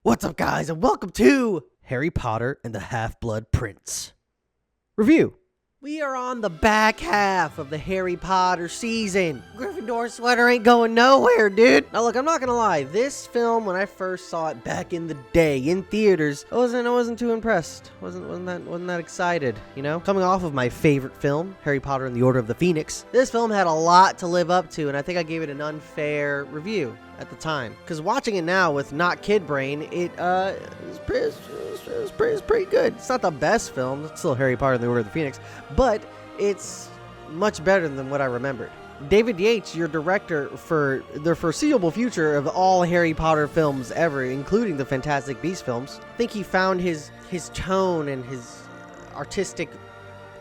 What's up, guys, and welcome to Harry Potter and the Half-Blood Prince review. We are on the back half of the Harry Potter season. Gryffindor sweater ain't going nowhere, dude. Now look, I'm not gonna lie. This film, when I first saw it back in the day in theaters, I wasn't too impressed. Wasn't that excited, you know? Coming off of my favorite film, Harry Potter and the Order of the Phoenix, this film had a lot to live up to, and I think I gave it an unfair review at the time. Because watching it now with not kid brain, it's pretty good. It's not the best film. It's still Harry Potter and the Order of the Phoenix, but it's much better than what I remembered. David Yates, your director for the foreseeable future of all Harry Potter films ever, including the Fantastic Beasts films, I think he found his tone and his artistic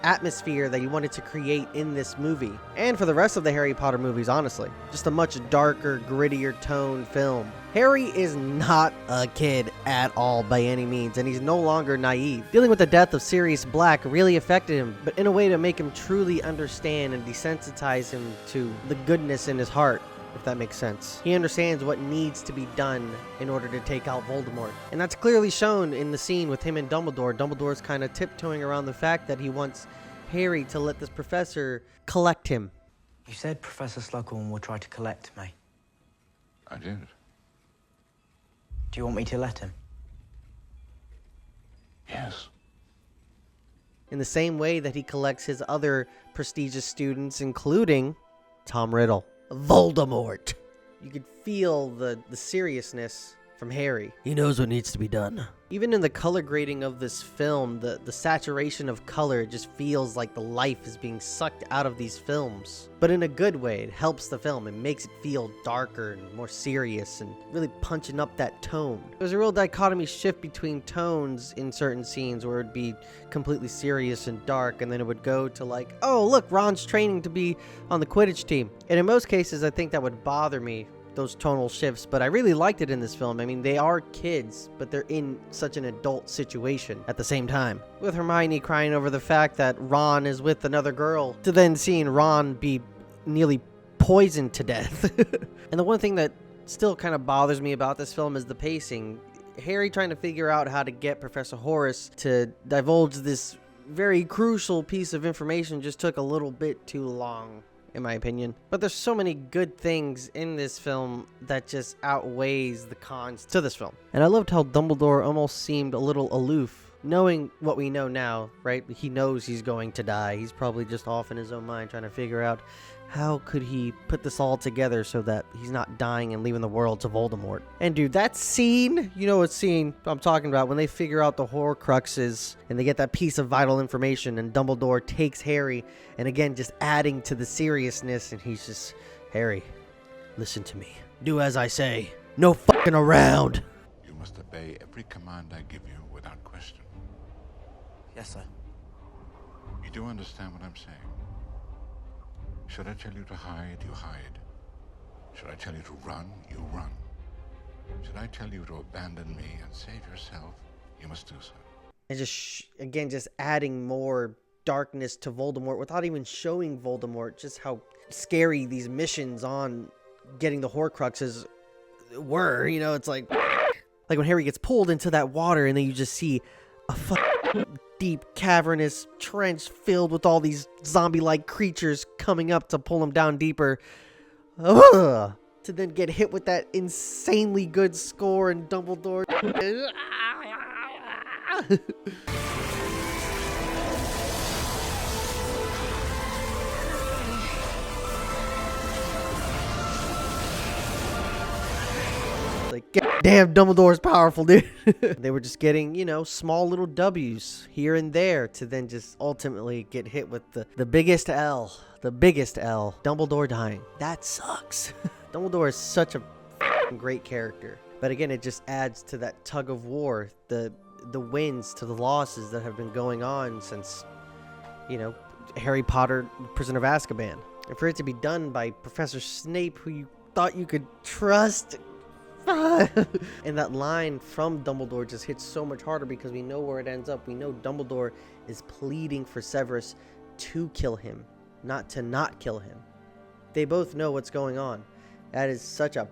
atmosphere that he wanted to create in this movie, and for the rest of the Harry Potter movies, honestly. Just a much darker, grittier tone film. Harry is not a kid at all by any means, and he's no longer naive. Dealing with the death of Sirius Black really affected him, but in a way to make him truly understand and desensitize him to the goodness in his heart, if that makes sense. He understands what needs to be done in order to take out Voldemort. And that's clearly shown in the scene with him and Dumbledore. Dumbledore's kind of tiptoeing around the fact that he wants Harry to let this professor collect him. You said Professor Slughorn will try to collect me. I did. Do you want me to let him? Yes. In the same way that he collects his other prestigious students, including Tom Riddle. Voldemort. You could feel the seriousness from Harry. He knows what needs to be done. Even in the color grading of this film, the saturation of color just feels like the life is being sucked out of these films. But in a good way, it helps the film. It makes it feel darker and more serious and really punching up that tone. There's a real dichotomy shift between tones in certain scenes where it'd be completely serious and dark, and then it would go to like, oh look, Ron's training to be on the Quidditch team. And in most cases, I think that would bother me, those tonal shifts, but I really liked it in this film. I mean, they are kids, but they're in such an adult situation at the same time. With Hermione crying over the fact that Ron is with another girl, to then seeing Ron be nearly poisoned to death. And the one thing that still kind of bothers me about this film is the pacing. Harry trying to figure out how to get Professor Horace to divulge this very crucial piece of information just took a little bit too long, in my opinion. But there's so many good things in this film that just outweighs the cons to this film. And I loved how Dumbledore almost seemed a little aloof, knowing what we know now, right? He knows he's going to die. He's probably just off in his own mind trying to figure out how could he put this all together so that he's not dying and leaving the world to Voldemort. And dude, that scene, you know what scene I'm talking about, when they figure out the Horcruxes and they get that piece of vital information and Dumbledore takes Harry, and again, just adding to the seriousness, and he's just, Harry, listen to me. Do as I say. No fucking around. You must obey every command I give you without question. Yes, sir. You do understand what I'm saying? Should I tell you to hide, you hide. Should I tell you to run, you run. Should I tell you to abandon me and save yourself, you must do so. And just, again, just adding more darkness to Voldemort without even showing Voldemort just how scary these missions on getting the Horcruxes were. You know, it's like when Harry gets pulled into that water and then you just see a deep cavernous trench filled with all these zombie-like creatures coming up to pull him down deeper. Ugh. To then get hit with that insanely good score and Dumbledore. Like, goddamn, Dumbledore's powerful, dude. They were just getting, you know, small little W's here and there to then just ultimately get hit with the biggest L. The biggest L. Dumbledore dying. That sucks. Dumbledore is such a great character. But again, it just adds to that tug of war. The wins to the losses that have been going on since, you know, Harry Potter, Prisoner of Azkaban. And for it to be done by Professor Snape, who you thought you could trust. And that line from Dumbledore just hits so much harder because we know where it ends up. We know Dumbledore is pleading for Severus to kill him, not to not kill him. They both know what's going on. That is such a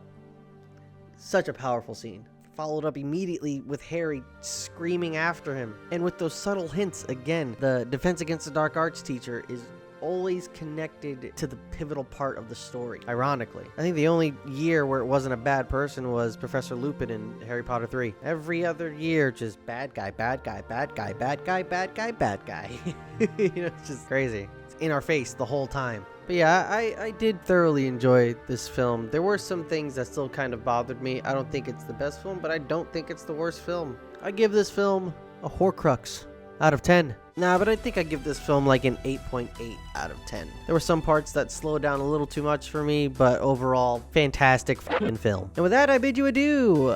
powerful scene. followed up immediately with Harry screaming after him. And with those subtle hints, again, the Defense Against the Dark Arts teacher is always connected to the pivotal part of the story, ironically. I think the only year where it wasn't a bad person was Professor Lupin in Harry Potter 3. Every other year, just bad guy, bad guy, bad guy, bad guy, bad guy, bad guy. You know, it's just crazy. It's in our face the whole time. But yeah, I did thoroughly enjoy this film. There were some things that still kind of bothered me. I don't think it's the best film, but I don't think it's the worst film. I give this film a Horcrux out of 10. Nah, but I think I give this film like an 8.8 out of 10. There were some parts that slowed down a little too much for me, but overall, fantastic f***ing film. And with that, I bid you adieu.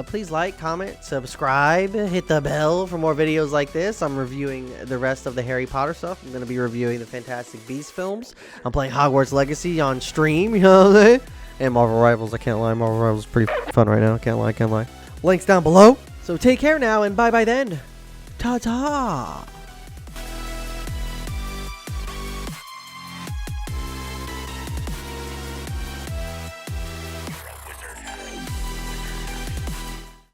Please like, comment, subscribe, hit the bell for more videos like this. I'm reviewing the rest of the Harry Potter stuff. I'm going to be reviewing the Fantastic Beasts films. I'm playing Hogwarts Legacy on stream, you know what I'm saying? And Marvel Rivals, I can't lie. Marvel Rivals is pretty fun right now. Can't lie. Links down below. So take care now, and bye-bye then. Ta-ta!